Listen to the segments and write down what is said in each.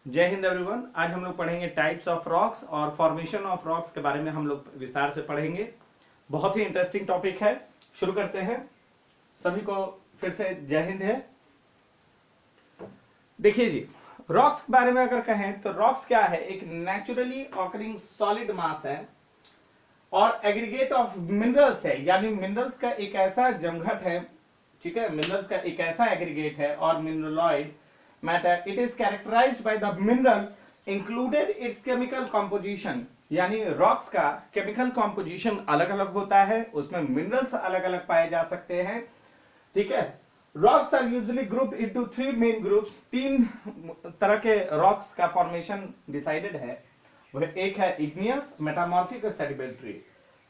जय हिंद एवरीवन। आज हम लोग पढ़ेंगे टाइप्स ऑफ रॉक्स और फॉर्मेशन ऑफ रॉक्स के बारे में हम लोग विस्तार से पढ़ेंगे। बहुत ही इंटरेस्टिंग टॉपिक है। शुरू करते हैं। सभी को फिर से जय हिंद है। देखिए जी, रॉक्स के बारे में अगर कहें तो रॉक्स क्या है? एक नेचुरली ऑकरिंग सॉलिड मास है और एग्रीगेट ऑफ मिनरल्स है, यानी मिनरल्स का एक ऐसा जमघट है। ठीक है, मिनरल्स का एक ऐसा एग्रीगेट है और mineraloid matter. It is characterised by the mineral included its chemical composition, यानी रॉक्स का केमिकल कॉम्पोजिशन अलग अलग होता है, उसमें मिनरल्स अलग अलग पाए जा सकते हैं। ठीक है, rocks are usually grouped into three main groups. तीन तरह के रॉक्स का फॉर्मेशन डिसाइडेड है। वह एक है इग्नियस, मेटामॉर्फिक और सेडिमेंट्री।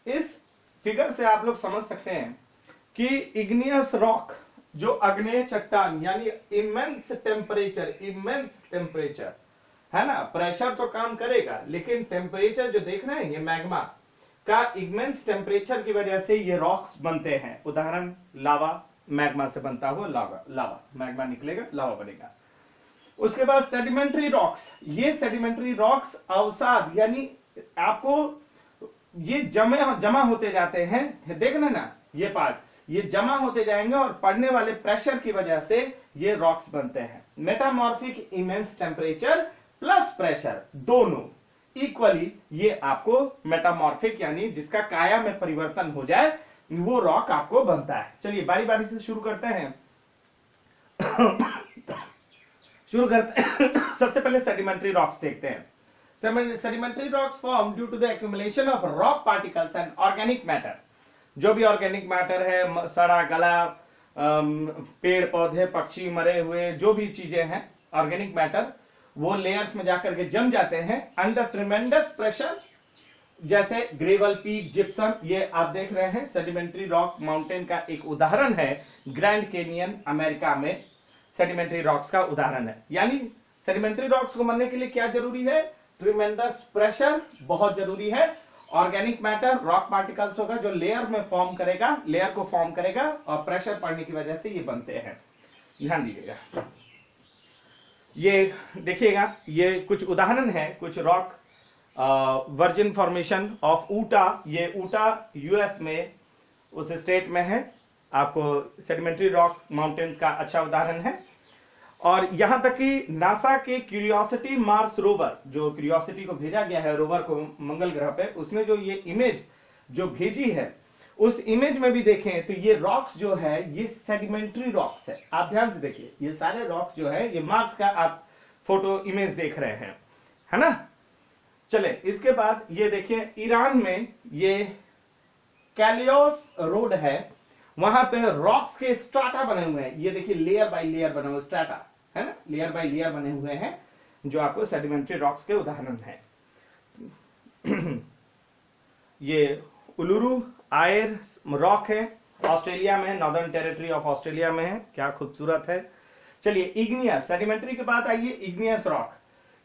इस फिगर से आप लोग समझ सकते हैं कि इग्नियस रॉक जो अग्नेय चट्टान, यानी इमेंस टेम्परेचर है ना, प्रेशर तो काम करेगा लेकिन टेम्परेचर जो देख रहे हैं ये मैग्मा का इमेंस टेम्परेचर की वजह से ये रॉक्स बनते हैं। उदाहरण लावा, मैग्मा से बनता हुआ लावा मैग्मा निकलेगा, लावा बनेगा। उसके बाद सेडिमेंट्री रॉक्स। ये सेडिमेंट्री रॉक्स अवसाद, यानी आपको ये जमा होते जाते हैं, देखना ना ये पार्ट, ये जमा होते जाएंगे और पड़ने वाले प्रेशर की वजह से ये रॉक्स बनते हैं। Metamorphic immense temperature plus pressure दोनों इक्वली ये आपको मेटामॉर्फिक, यानी जिसका काया में परिवर्तन हो जाए वो रॉक आपको बनता है। चलिए बारी बारी से शुरू करते हैं। सबसे पहले सेडिमेंट्री रॉक्स देखते हैं। Sedimentary rocks form due to the accumulation of rock particles and organic matter। जो भी ऑर्गेनिक मैटर है, सड़ा गला, पेड़ पौधे, पक्षी मरे हुए, जो भी चीजें हैं ऑर्गेनिक मैटर, वो लेयर्स में जाकर के जम जाते हैं अंडर ट्रिमेंडस प्रेशर, जैसे ग्रेवल, पीक, जिप्सम। ये आप देख रहे हैं सेडिमेंट्री रॉक माउंटेन का एक उदाहरण है। ग्रैंड कैनियन अमेरिका में सेडिमेंट्री रॉक्स का उदाहरण है। यानी सेडिमेंट्री रॉक्स को बनने के लिए क्या जरूरी है? ट्रिमेंडस प्रेशर बहुत जरूरी है। ऑर्गेनिक मैटर, रॉक पार्टिकल्स होगा जो लेयर में फॉर्म करेगा, लेयर को फॉर्म करेगा और प्रेशर पड़ने की वजह से ये बनते हैं। ध्यान दीजिएगा, ये देखिएगा, ये कुछ उदाहरण है, कुछ रॉक वर्जिन फॉर्मेशन ऑफ ऊटा। ये ऊटा यूएस में उस स्टेट में है। आपको सेडिमेंट्री रॉक माउंटेन्स का अच्छा उदाहरण है। और यहां तक कि नासा के क्यूरियोसिटी मार्स रोवर, जो क्यूरियोसिटी को भेजा गया है रोवर को मंगल ग्रह पे, उसने जो ये इमेज जो भेजी है, उस इमेज में भी देखें तो ये रॉक्स जो है ये सेडिमेंट्री रॉक्स है। आप ध्यान से देखिए, ये सारे रॉक्स जो है ये मार्स का आप फोटो इमेज देख रहे हैं, है ना। चले इसके बाद ये देखिए, ईरान में ये कैलियोस रोड है, वहां पे रॉक्स के स्ट्राटा बने हुए हैं। ये देखिए लेयर बाय लेयर बने हुए स्ट्राटा है ना, लेयर बाय लेयर बने हुए हैं, जो आपको सेडिमेंट्री रॉक्स के उदाहरण हैं। ये उलुरु आयर रॉक है, ऑस्ट्रेलिया में, नॉर्दर्न टेरिटरी ऑफ ऑस्ट्रेलिया में है। क्या खूबसूरत है। चलिए इग्नियस, सेडिमेंट्री के बाद आइए इग्नियस रॉक।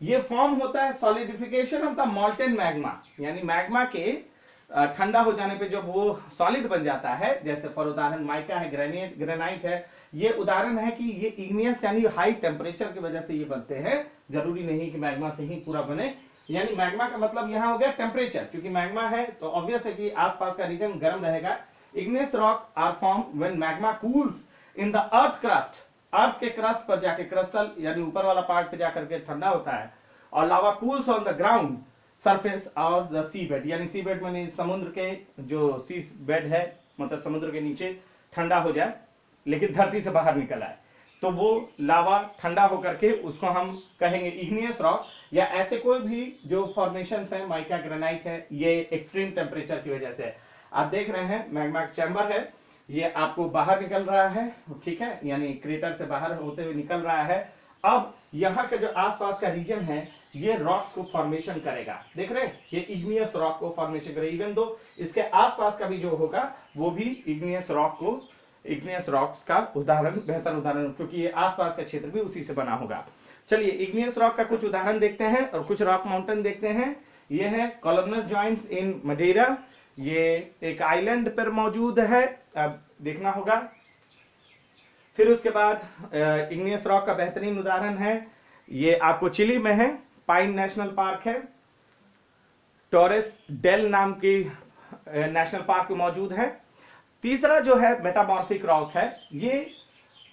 ये फॉर्म होता है solidification of the molten magma, यानी मैग्मा के ठंडा हो जाने पे जब वो सॉलिड बन जाता है, जैसे फॉर उदाहरण माइका है, ग्रेनाइट है। ये उदाहरण है कि ये इग्नियस यानी हाई टेम्परेचर की वजह से ये बनते हैं। जरूरी नहीं कि मैग्मा से ही पूरा बने, यानी मैग्मा का मतलब यहां हो गया टेम्परेचर। क्योंकि मैग्मा है तो ऑब्वियस है कि आसपास का रीजन गर्म रहेगा। Igneous rock are form when magma cools in the earth crust. Earth के क्रस्ट पर जाके, क्रस्टल यानी ऊपर वाला पार्ट पे जाकर के ठंडा होता है। और lava cools on the ground surface और द सी बेड, यानी सी बेड में समुद्र के जो सी बेड है, मतलब समुद्र के नीचे ठंडा हो जाए लेकिन धरती से बाहर निकल आए, तो वो लावा ठंडा होकर के उसको हम कहेंगे इग्नियस रॉक। या ऐसे कोई भी जो फॉर्मेशंस है, माइका, ग्रेनाइट है, ये एक्सट्रीम टेम्परेचर की वजह से। आप देख रहे हैं मैग्मा चैम्बर है, ये आपको बाहर निकल रहा है, ठीक है, यानी क्रेटर से बाहर होते हुए निकल रहा है। अब यहाँ के जो आसपास का रीजन है ये रॉक्स को फॉर्मेशन करेगा। देख रहे हैं, ये इग्नियस रॉक को फॉर्मेशन करेगा। इवन दो इसके आसपास का भी जो होगा वो भी इग्नियस रॉक्स का उदाहरण, बेहतर उदाहरण, क्योंकि ये आसपास का क्षेत्र भी उसी से बना होगा। चलिए इग्नियस रॉक का कुछ उदाहरण देखते हैं और कुछ रॉक माउंटेन देखते हैं। ये है कॉलमनर जॉइंट्स इन मडेरा, ये एक आइलैंड पर मौजूद है, अब देखना होगा। फिर उसके बाद इग्नियस रॉक का बेहतरीन उदाहरण है ये आपको चिली में है, पाइन नेशनल पार्क है, टोरेस डेल नाम की नेशनल पार्क मौजूद है। तीसरा जो है मेटामॉर्फिक रॉक है, ये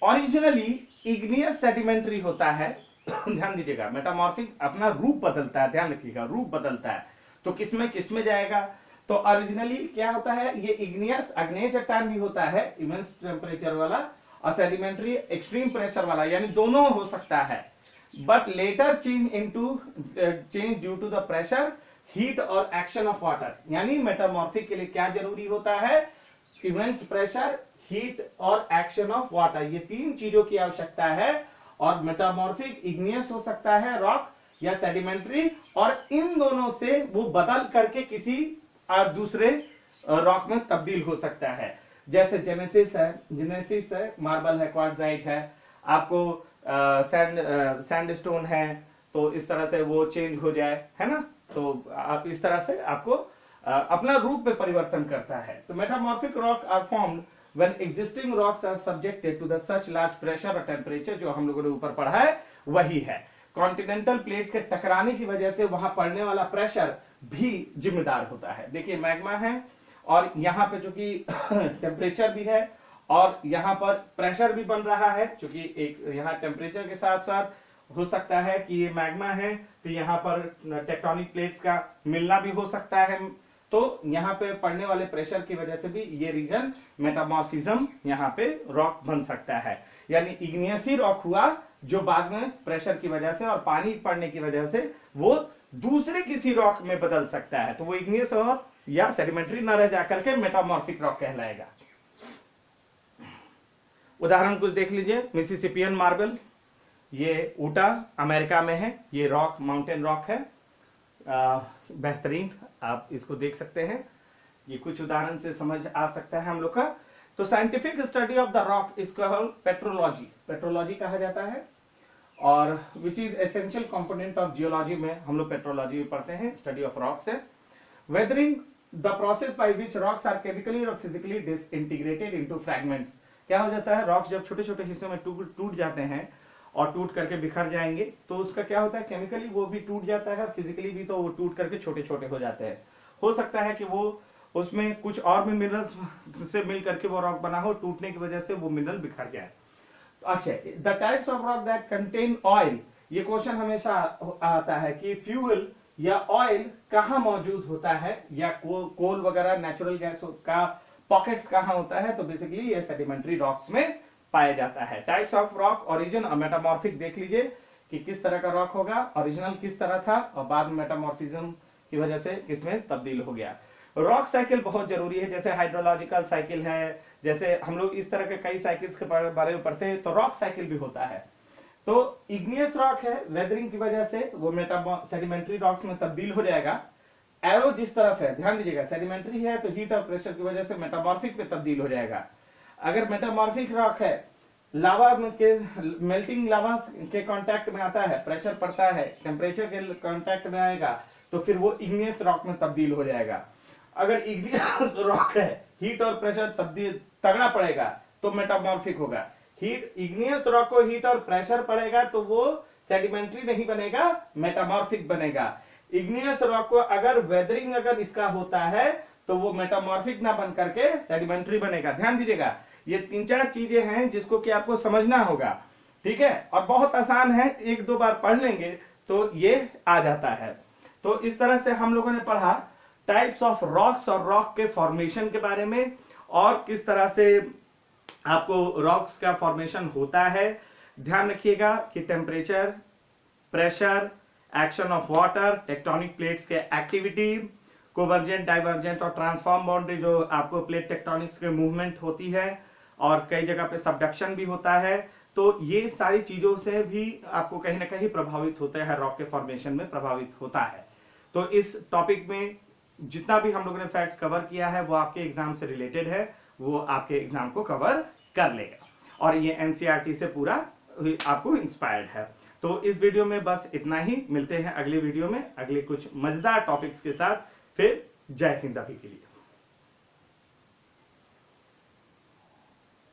ओरिजिनली इग्नियस सेडिमेंट्री होता है। ध्यान दीजिएगा, मेटामॉर्फिक अपना रूप बदलता है, ध्यान रखिएगा, रूप बदलता है। तो किसमें जाएगा, तो ओरिजिनली क्या होता है, ये इग्नियस आग्नेय चट्टान भी होता है इमेंस टेम्परेचर वाला, और सेडिमेंट्री एक्सट्रीम प्रेशर वाला, यानी दोनों हो सकता है। But later change due to the pressure, heat और एक्शन ऑफ वाटर। यानी मेटामॉर्फिक के लिए क्या जरूरी होता है, इमेंस प्रेशर, हीट और एक्शन ऑफ वाटर, ये तीन चीजों की आवश्यकता है। और मेटामॉर्फिक इग्नियस हो सकता है रॉक या सेडिमेंट्री, और इन दोनों से वो बदल करके किसी दूसरे रॉक में तब्दील हो सकता है। जैसे जेनेसिस है, मार्बल है, क्वार्ट्जाइट है, आपको सैंडस्टोन है, तो इस तरह से वो चेंज हो जाए, है ना। तो आप इस तरह से आपको अपना रूप में परिवर्तन करता है। तो metamorphic rock are formed when existing rocks are subjected to the such large pressure और temperature, जो हम लोगों ने ऊपर पढ़ा है वही है। कॉन्टिनेंटल प्लेट्स के टकराने की वजह से वहां पड़ने वाला प्रेशर भी जिम्मेदार होता है। देखिए मैग्मा है, और यहाँ पे जो कि टेम्परेचर भी है, और यहाँ पर प्रेशर भी बन रहा है, क्योंकि एक यहाँ टेम्परेचर के साथ साथ हो सकता है कि ये मैग्मा है, तो यहाँ पर टेक्टोनिक प्लेट्स का मिलना भी हो सकता है। तो यहाँ पे पड़ने वाले प्रेशर की वजह से भी ये रीजन मेटामॉर्फिज्म यहाँ पे रॉक बन सकता है। यानी इग्नियस ही रॉक हुआ, जो बाद में प्रेशर की वजह से और पानी पड़ने की वजह से वो दूसरे किसी रॉक में बदल सकता है। तो वो इग्नियस और या सेडिमेंट्री न रह जाकर के मेटामॉर्फिक रॉक कहलाएगा। उदाहरण कुछ देख लीजिए, मिसिसिपियन मार्बल, ये ऊटा अमेरिका में है, ये रॉक माउंटेन रॉक है, बेहतरीन, आप इसको देख सकते हैं। ये कुछ उदाहरण से समझ आ सकता है हम लोग का। तो scientific study of the rock is called petrology, petrology कहा जाता है, और which is essential component of geology में हम लोग पेट्रोलॉजी पढ़ते हैं, स्टडी ऑफ रॉक्स है। Weathering the process by which rocks are chemically और फिजिकली डिसइंटीग्रेटेड इनटू फ्रैगमेंट्स। क्या हो जाता है, रॉक्स जब छोटे छोटे हिस्सों में टूट जाते हैं और टूट करके बिखर जाएंगे, तो उसका क्या होता है, केमिकली वो भी टूट जाता है, फिजिकली भी, तो वो टूट करके छोटे छोटे हो जाते हैं। हो सकता है कि वो उसमें कुछ और भी मिनरल्स से मिल करके वो रॉक बना हो, टूटने की वजह से वो मिनरल बिखर जाए। अच्छा, the types of rock that contain oil, ये क्वेश्चन हमेशा आता है कि फ्यूल या ऑयल कहाँ मौजूद होता है, या कोल वगैरह नेचुरल गैस का पॉकेट्स कहाँ होता है। तो बेसिकली ये सेडिमेंट्री रॉक्स में पाया जाता है। टाइप्स ऑफ रॉक, ओरिजिन और मेटामॉर्फिक देख लीजिए कि किस तरह का रॉक होगा, ओरिजिनल किस तरह था, और बाद में मेटामॉर्फिज्म की वजह से किसमें तब्दील हो गया। रॉक साइकिल बहुत जरूरी है, जैसे हाइड्रोलॉजिकल साइकिल है, जैसे हम लोग इस तरह के कई साइकिल्स के बारे में पढ़ते हैं, तो रॉक साइकिल भी होता है। तो इग्नियस रॉक है, वेदरिंग की वजह से वो सेडिमेंट्री रॉक्स में तब्दील हो जाएगा। एरो जिस तरफ है, ध्यान दीजिएगा, सेडिमेंट्री है तो हीट और प्रेशर की वजह से मेटामॉर्फिक में तब्दील हो जाएगा। अगर मेटामॉर्फिक रॉक है, लावा के मेल्टिंग लावा के कांटेक्ट में आता है, प्रेशर पड़ता है, टेम्परेचर के कांटेक्ट में आएगा, तो फिर वो इग्नियस रॉक में तब्दील हो जाएगा। अगर इग्नियस रॉक है, हीट और प्रेशर तब्दील तगड़ा पड़ेगा तो मेटामॉर्फिक होगा। इग्नियस रॉक को हीट और प्रेशर पड़ेगा तो वो सेडिमेंट्री नहीं बनेगा, मेटामॉर्फिक बनेगा। इग्नियस रॉक को अगर वेदरिंग अगर इसका होता है तो वो मेटामॉर्फिक ना बन करके सेडिमेंट्री बनेगा। ध्यान दीजिएगा, ये 3-4 चीजें हैं जिसको कि आपको समझना होगा, ठीक है, और बहुत आसान है, 1-2 बार पढ़ लेंगे तो ये आ जाता है। तो इस तरह से हम लोगों ने पढ़ा टाइप्स ऑफ रॉक्स और रॉक के फॉर्मेशन के बारे में, और किस तरह से आपको रॉक्स का फॉर्मेशन होता है। ध्यान रखिएगा कि temperature, pressure, action of water, tectonic plates के एक्टिविटी, कोवर्जेंट, डाइवर्जेंट और ट्रांसफॉर्म बाउंड्री, जो आपको प्लेट टेक्टोनिक्स के मूवमेंट होती है, और कई जगह पे सबडक्शन भी होता है। तो ये सारी चीजों से भी आपको कहीं ना कहीं प्रभावित होता है, रॉक के फॉर्मेशन में प्रभावित होता है। तो इस टॉपिक में जितना भी हम लोगों ने फैक्ट्स कवर किया है वो आपके एग्जाम से रिलेटेड है, वो आपके एग्जाम को कवर कर लेगा, और ये एनसीईआरटी से पूरा आपको इंस्पायर्ड है। तो इस वीडियो में बस इतना ही, मिलते हैं अगले वीडियो में अगले कुछ मजेदार टॉपिक्स के साथ। फिर जय हिंद अभी के लिए।